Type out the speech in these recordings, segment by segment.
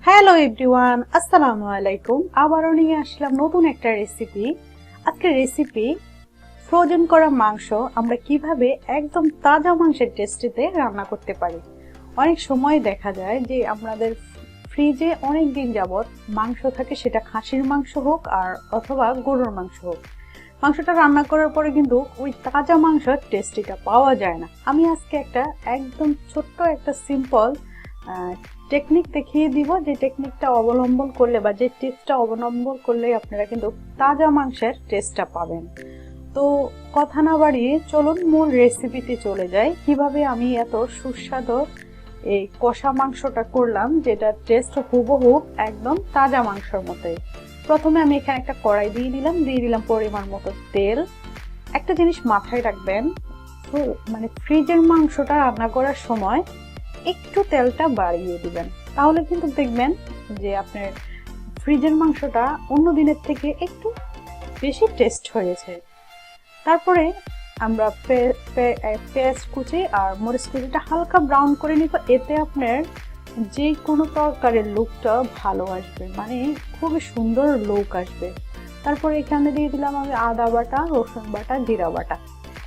Hello everyone, আসসালামু আলাইকুম। আবারও নিয়ে আসলাম নতুন একটা রেসিপি। আজকের রেসিপি ফ্রোজেন করা মাংস আমরা কিভাবে একদম তাজা মাংসের টেস্টিতে রান্না করতে পারি। অনেক সময় দেখা যায় যে আমাদের ফ্রিজে অনেক দিন যাবত মাংস থাকে, সেটা খাসির মাংস হোক আর অথবা গরুর মাংস হোক। মাংসটা রান্না করার পরে কিন্তু ওই তাজা মাংসের টেস্টিটা পাওয়া যায় না। আমি আজকে একটা একদম ছোট্ট একটা সিম্পল টেকনিক দেখিয়ে দিব, যে টেকনিকটা অবলম্বন করলে বা যে টিপসটা অবলম্বন করলে আপনারা কিন্তু তাজা মাংসের টেস্টটা পাবেন। তো কথা না বাড়িয়ে চলুন মূল রেসিপিতে চলে যাই, কিভাবে আমি এত সুস্বাদু এই কষা মাংসটা করলাম, যেটা টেস্ট হুবহু একদম তাজা মাংসের মতোই। প্রথমে আমি এখানে একটা কড়াই দিয়ে দিলাম পরিমাণ মতো তেল। একটা জিনিস মাথায় রাখবেন, মানে ফ্রিজের মাংসটা রান্না করার সময় একটু তেলটা বাড়িয়ে দিবেন, তাহলে কিন্তু দেখবেন যে আপনার ফ্রিজের মাংসটা অন্য দিনের থেকে একটু বেশি টেস্ট হয়েছে। তারপরে আমরা পেঁয়াজ কুচি আর মরিচ কুচিটা হালকা ব্রাউন করে নিব, এতে আপনার যে কোনো তরকারির লুকটা ভালো আসবে, মানে খুবই সুন্দর লুক আসবে। তারপরে এখানে দিয়ে দিলাম আমি আদা বাটা, রসুন বাটা, জিরা বাটা।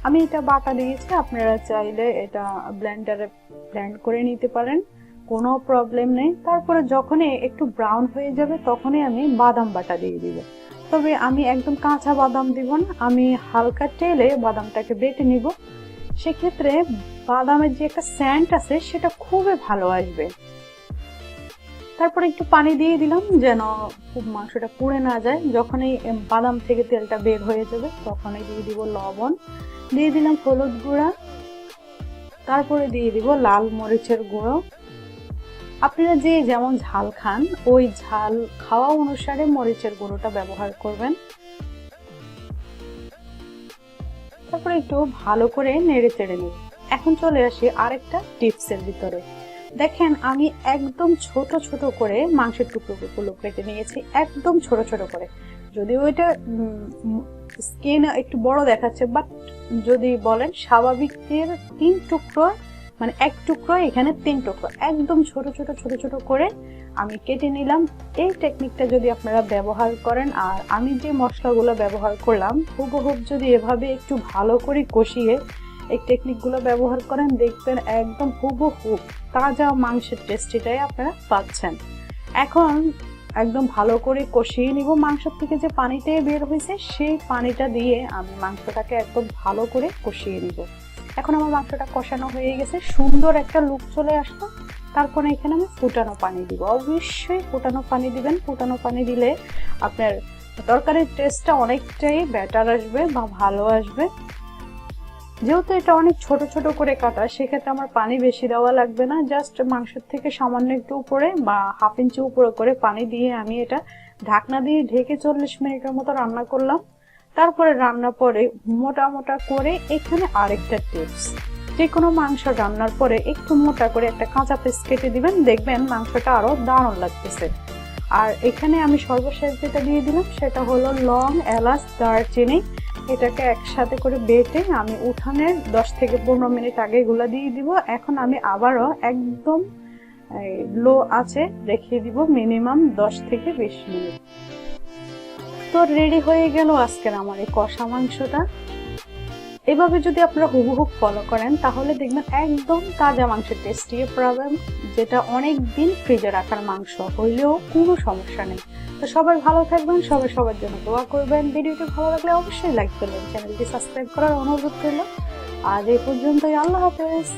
আমি এটা বাটা দিয়েছি, আপনারা চাইলে এটা ব্লেন্ডারে ব্লেন্ড করে নিতে পারেন, কোনো প্রবলেম নেই। তারপরে যখনই একটু ব্রাউন হয়ে যাবে তখনই আমি বাদাম বাটা দিয়ে দিব। তবে আমি একদম কাঁচা বাদাম দিব না, আমি হালকা তেলে বাদামটাকে বেটে নিব। সেক্ষেত্রে বাদামের যে একটা সেন্ট আছে সেটা খুবই ভালো আসবে। তারপরে একটু পানি দিয়ে দিলাম যেন খুব মাংসটা পুড়ে না যায়। যখনই বাদাম থেকে তেলটা বের হয়ে যাবে তখনই দিয়ে দিব লবণ, দিয়ে দিলাম হলুদ গুঁড়া, তারপরে দিয়ে দিব লাল মরিচের গুঁড়ো। আপনারা যে যেমন ঝাল খান ওই ঝাল খাওয়া অনুসারে মরিচের গুঁড়োটা ব্যবহার করবেন। তারপরে একটু ভালো করে নেড়ে চেড়ে নেব। এখন চলে আসি আরেকটা টিপসের ভিতরে। দেখেন আমি একদম ছোট ছোট করে মাংসের টুকরোগুলো কেটে নিয়েছি, একদম ছোট ছোট করে। যদিও এটা স্কিন একটু বড় দেখাচ্ছে, বাট যদি বলেন স্বাভাবিকের 3 টুকরো, মানে 1 টুকরো এখানে 3 টুকরো, একদম ছোট ছোট ছোট ছোট করে আমি কেটে নিলাম। এই টেকনিকটা যদি আপনারা ব্যবহার করেন আর আমি যে মশলাগুলো ব্যবহার করলাম হুবহু যদি এভাবে একটু ভালো করে কষিয়ে এই টেকনিকগুলো ব্যবহার করেন, দেখবেন একদম হুবহু তাজা মাংসের টেস্টিটাই আপনারা পাচ্ছেন। এখন একদম ভালো করে কষিয়ে নিব। মাংস থেকে যে পানিটা বের হয়েছে সেই পানিটা দিয়ে আমি মাংসটাকে একদম ভালো করে কষিয়ে নিব। এখন আমার মাংসটা কষানো হয়ে গেছে, সুন্দর একটা লুক চলে আসলো। তারপরে এখানে আমি ফুটানো পানি দিব। অবশ্যই ফুটানো পানি দিবেন, ফুটানো পানি দিলে আপনার তরকারির টেস্টটা অনেকটাই বেটার আসবে বা ভালো আসবে। যেহেতু এটা অনেক ছোট ছোট করে কাটা, সেক্ষেত্রে আমার পানি বেশি দেওয়া লাগবে না। জাস্ট মাংসের থেকে সামান্য একটু উপরে বা হাফ ইঞ্চি উপরে করে পানি দিয়ে আমি এটা ঢাকনা দিয়ে ঢেকে 40 মিনিটের মতো রান্না করলাম। তারপরে রান্না পরে মোটা মোটা করে, এখানে আরেকটা টিপস, যে কোনো মাংস রান্নার পরে একটু মোটা করে একটা কাঁচা পিস কেটে দিবেন, দেখবেন মাংসটা আরো দারুণ লাগতেছে। আর এখানে আমি সর্বশেষ যেটা দিয়ে দিলাম সেটা হলো লং, এলাচ, দারচিনি। এটাকে একসাথে করে বেটে আমি উঠানের 10 থেকে 15 মিনিট আগে এগুলা দিয়ে দিব। এখন আমি আবারও একদম লো আছে রেখে দিব মিনিমাম 10 থেকে 20 মিনিট। তো রেডি হয়ে গেল আজকের আমার এই কষা মাংসটা। এভাবে যদি আপনারা হুবহু ফলো করেন তাহলে দেখবেন একদম তাজা মাংসের টেস্টি পাবেন, যেটা অনেক দিন ফ্রিজে রাখার মাংস হইলেও কোনো সমস্যা নেই। তো সবাই ভালো থাকবেন, সবাই সবার জন্য দোয়া করবেন। ভিডিওটি ভালো লাগলে অবশ্যই লাইক করবেন, চ্যানেলটি সাবস্ক্রাইব করার অনুরোধ রইল। আজ এই পর্যন্তই, আল্লাহ হাফেজ।